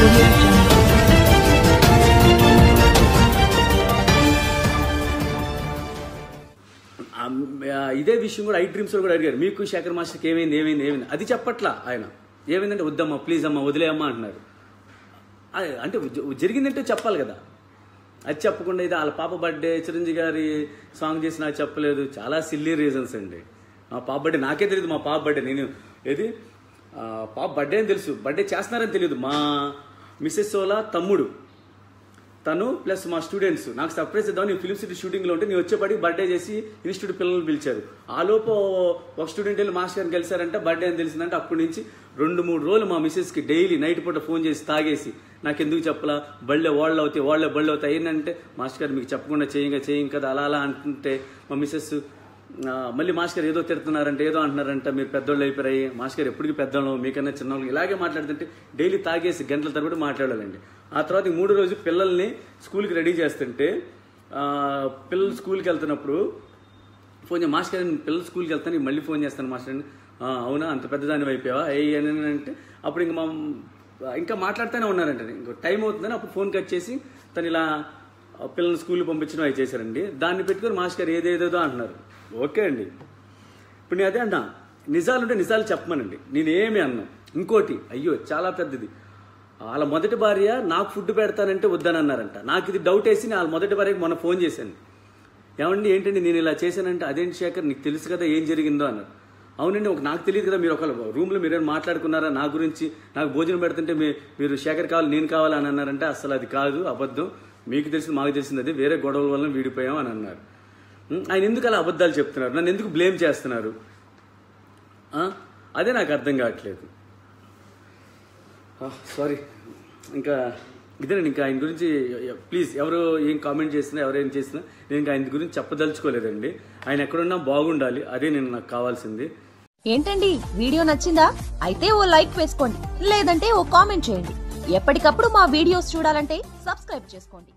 Audio Jungle. ఇదే విషయం కూడా ఐ డ్రీమ్స్ లో కూడా అడిగారు, మీకు శేఖర్ మాస్టర్కి ఏమైంది అది చెప్పట్లా ఆయన. ఏమైందంటే వద్దమ్మా ప్లీజ్ అమ్మా వదిలేయమ్మా అంటున్నారు. అంటే జరిగిందంటే చెప్పాలి కదా, అది చెప్పకుండా ఇది వాళ్ళ పాప బర్త్డే చిరంజీవి గారి సాంగ్ చేసి నాకు చెప్పలేదు. చాలా సిల్లీ రీజన్స్ అండి. మా పాప బర్త్డే నాకే తెలియదు, మా పాప బర్త్డే నేను ఏది పాప బర్త్డే అని తెలుసు, బర్త్డే చేస్తున్నారని తెలియదు. మా మిస్సెస్ సోలా తమ్ముడు తను ప్లస్ మా స్టూడెంట్స్ నాకు సర్ప్రైజ్ ఇద్దాం, నేను ఫిల్మ్ సిటీ షూటింగ్లో ఉంటే నేను వచ్చేపాటికి బర్త్డే చేసి ఇన్స్టిట్యూట్ పిల్లలు పిలిచారు. ఆ లోపు ఒక స్టూడెంట్ వెళ్ళి మాస్టర్ గారిని కలిసారంటే బర్త్డే అని తెలిసిందంటే అప్పటి నుంచి 2-3 రోజులు మా మిస్సెస్కి డైలీ నైట్ పూట ఫోన్ చేసి తాగేసి నాకు ఎందుకు చెప్పలా, బళ్ళే వాళ్ళే అవుతాయి ఏంటంటే మాస్టర్ గారు మీకు చెప్పకుండా చేయం కదా అలా అంటుంటే మా మిస్సెస్ మళ్ళీ మాస్టర్ గారు ఏదో తిడుతున్నారంటే ఏదో అంటున్నారంట, మీరు పెద్దోళ్ళు అయిపోయాయి, మాస్టర్ గారు ఎప్పటికీ పెద్దోళ్ళు మీకన్నా చిన్నవాళ్ళు ఇలాగే మాట్లాడుతుంటే డైలీ తాగేసి గంటల తరబడి మాట్లాడాలండి. ఆ తర్వాత 3వ రోజు పిల్లల్ని స్కూల్కి రెడీ చేస్తుంటే పిల్లలు స్కూల్కి వెళ్తున్నప్పుడు ఫోన్ చేసి మాస్టర్ గారు పిల్లలు స్కూల్కి వెళ్తాను మళ్ళీ ఫోన్ చేస్తాను మాస్టర్ అని. అవునా అంత పెద్దదాన్ని అయిపోయావా అని అంటే అప్పుడు ఇంకా మాట్లాడుతూనే ఉన్నారంట. ఇంకో టైం అవుతుందని అప్పుడు ఫోన్ కట్ చేసి తను ఇలా పిల్లల్ని స్కూల్కి పంపించడం అవి చేశారండి. దాన్ని పెట్టుకుని మాస్టర్ గారు ఏదేదో అంటున్నారు. ఓకే అండి, ఇప్పుడు నేను అదే అన్నా, నిజాలు ఉంటే నిజాలు చెప్పమనండి, నేనేమి అన్నా. ఇంకోటి అయ్యో చాలా పెద్దది, వాళ్ళ మొదటి భార్య నాకు ఫుడ్ పెడతానంటే వద్దని అన్నారంట. నాకు ఇది డౌట్ వేసి వాళ్ళ మొదటి భార్యకి మొన్న ఫోన్ చేశాను, ఏమండి ఏంటండి నేను ఇలా చేశానంటే అదేంటి శేఖర్ నీకు తెలుసు కదా ఏం జరిగిందో అన్నారు. అవునండి నాకు తెలియదు కదా, మీరు ఒక రూమ్లో మీరేమైనా మాట్లాడుకున్నారా నా గురించి, నాకు భోజనం పెడుతుంటే మీరు శేఖర్ కావాలి నేను కావాలి అని అన్నారంటే అసలు అది కాదు, అబద్ధం, మీకు తెలిసింది మాకు తెలిసింది అది, వేరే గొడవల వల్ల విడిపోయాం అని అన్నారు. ఆయన ఎందుకు అలా అబద్ధాలు చెప్తున్నారు, నన్ను ఎందుకు బ్లేమ్ చేస్తున్నారు, అదే నాకు అర్థం కావట్లేదు. సారీ, ఇంకా ఇదేనండి. ఇంకా ఆయన గురించి ప్లీజ్ ఎవరు ఏం కామెంట్ చేసినా ఎవరేం చేసినా నేను ఇంకా ఆయన గురించి చెప్పదలుచుకోలేదండి. ఆయన ఎక్కడున్నా బాగుండాలి, అదే నాకు కావాల్సింది. ఏంటండి వీడియో నచ్చిందా? అయితే ఓ లైక్ వేసుకోండి, లేదంటే ఓ కామెంట్ చేయండి. ఎప్పటికప్పుడు మా వీడియోస్ చూడాలంటే సబ్స్క్రైబ్ చేసుకోండి.